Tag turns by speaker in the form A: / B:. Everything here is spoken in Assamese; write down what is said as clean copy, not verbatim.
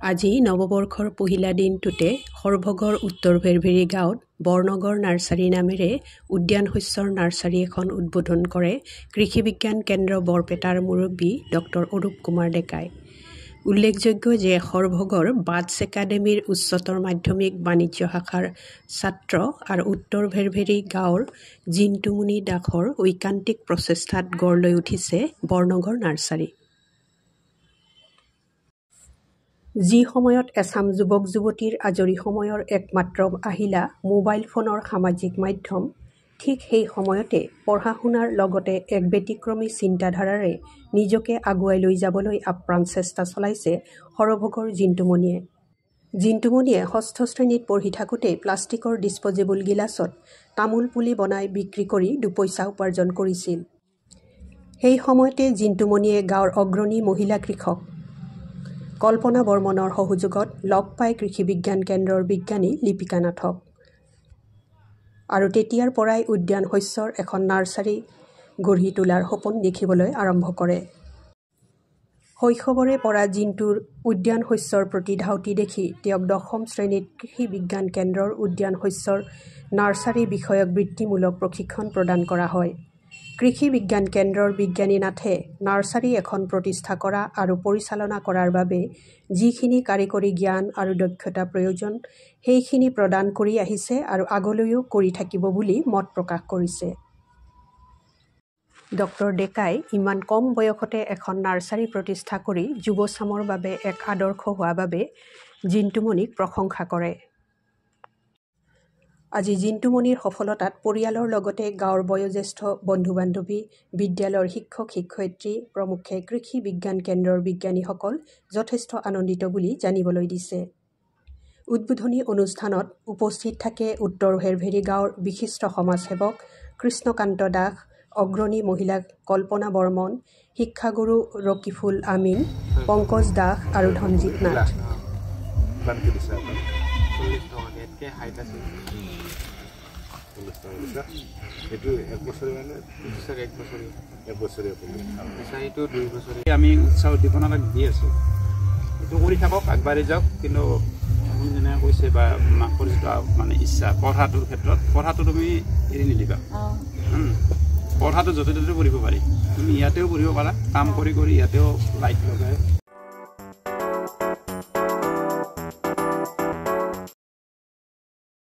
A: আজি নৱবৰ্ষৰ পহিলা দিনটোতে সৰভগৰ উত্তৰ ভেৰভেৰী গাঁৱত বৰনগৰ নাৰ্চাৰী নামেৰে উদ্যান শস্যৰ নাৰ্চাৰী এখন উদ্বোধন কৰে কৃষি বিজ্ঞান কেন্দ্ৰ বৰপেটাৰ মুৰব্বী ডক্টৰ অৰূপ কুমাৰ ডেকাই। উল্লেখযোগ্য যে সৰভগৰ বাৰ্ডছ একাডেমীৰ উচ্চতৰ মাধ্যমিক বাণিজ্য শাখাৰ ছাত্ৰ আৰু উত্তৰ ভেৰভেৰী গাঁৱৰ জিন্তুমণি দাসৰ ঐকান্তিক প্ৰচেষ্টাত গঢ় লৈ উঠিছে বৰনগৰ নাৰ্চাৰী। যি সময়ত এচাম যুৱক যুৱতীৰ আজৰি সময়ৰ একমাত্ৰ আহিলা মোবাইল ফোনৰ সামাজিক মাধ্যম, ঠিক সেই সময়তে পঢ়া শুনাৰ লগতে এক ব্যতিক্ৰমী চিন্তাধাৰাৰে নিজকে আগুৱাই লৈ যাবলৈ আপ্ৰাণ চেষ্টা চলাইছে সৰভগৰ জিন্তুমণিয়ে। জিন্তুমণিয়ে ষষ্ঠ শ্ৰেণীত পঢ়ি থাকোঁতে প্লাষ্টিকৰ ডিছপ'জেবল গিলাচত তামোল পুলি বনাই বিক্ৰী কৰি দুপইচা উপাৰ্জন কৰিছিল। সেই সময়তে জিন্তুমণিয়ে গাঁৱৰ অগ্ৰণী মহিলা কৃষক কল্পনা বৰ্মনৰ সহযোগত লগ পায় কৃষি বিজ্ঞান কেন্দ্ৰৰ বিজ্ঞানী লিপিকা নাথক আৰু তেতিয়াৰ পৰাই উদ্যান শস্যৰ এখন নাৰ্চাৰী গঢ়ি তোলাৰ সপোন দেখিবলৈ আৰম্ভ কৰে। শৈশৱৰে পৰা জিন্তুৰ উদ্যান শস্যৰ প্ৰতি ধাউতি দেখি তেওঁক ১০ম শ্ৰেণীত কৃষি বিজ্ঞান কেন্দ্ৰৰ উদ্যান শস্যৰ নাৰ্চাৰী বিষয়ক বৃত্তিমূলক প্ৰশিক্ষণ প্ৰদান কৰা হয়। কৃষি বিজ্ঞান কেন্দ্ৰৰ বিজ্ঞানী নাথে নাৰ্চাৰী এখন প্ৰতিষ্ঠা কৰা আৰু পৰিচালনা কৰাৰ বাবে যিখিনি কাৰিকৰী জ্ঞান আৰু দক্ষতা প্ৰয়োজন সেইখিনি প্ৰদান কৰি আহিছে আৰু আগলৈও কৰি থাকিব বুলি মত প্ৰকাশ কৰিছে। ডক্টৰ ডেকাই ইমান কম বয়সতে এখন নাৰ্চাৰী প্ৰতিষ্ঠা কৰি যুৱচামৰ বাবে এক আদৰ্শ হোৱা বাবে জিন্তুমণিক প্ৰশংসা কৰে। আজি জিন্তুমণিৰ সফলতাত পৰিয়ালৰ লগতে গাঁৱৰ বয়োজ্যেষ্ঠ বন্ধু বান্ধৱী, বিদ্যালয়ৰ শিক্ষক শিক্ষয়িত্ৰী প্ৰমুখ্যে কৃষি বিজ্ঞান কেন্দ্ৰৰ বিজ্ঞানীসকল যথেষ্ট আনন্দিত বুলি জানিবলৈ দিছে। উদ্বোধনী অনুষ্ঠানত উপস্থিত থাকে উত্তৰ ভেৰভেৰী গাঁৱৰ বিশিষ্ট সমাজসেৱক কৃষ্ণকান্ত দাস, অগ্ৰণী মহিলা কল্পনা বৰ্মন, শিক্ষাগুৰু ৰকিফুল আমিন, পংকজ দাস আৰু ধনজিৎ নাথ।
B: আমি উৎসাহ উদ্দীপনা দি আছো, এইটো কৰি থাকক, আগবাঢ়ি যাওক। কিন্তু আপুনি যেনেকৈ কৈছে বা মাকৰ যিটো মানে ইচ্ছা পঢ়াটোৰ ক্ষেত্ৰত, পঢ়াটো তুমি এৰি নিদিবা। পঢ়াটো য'তে ত'তে পঢ়িব পাৰি, তুমি ইয়াতেও পঢ়িব পাৰা, কাম কৰি কৰি ইয়াতেও লাইট লগাই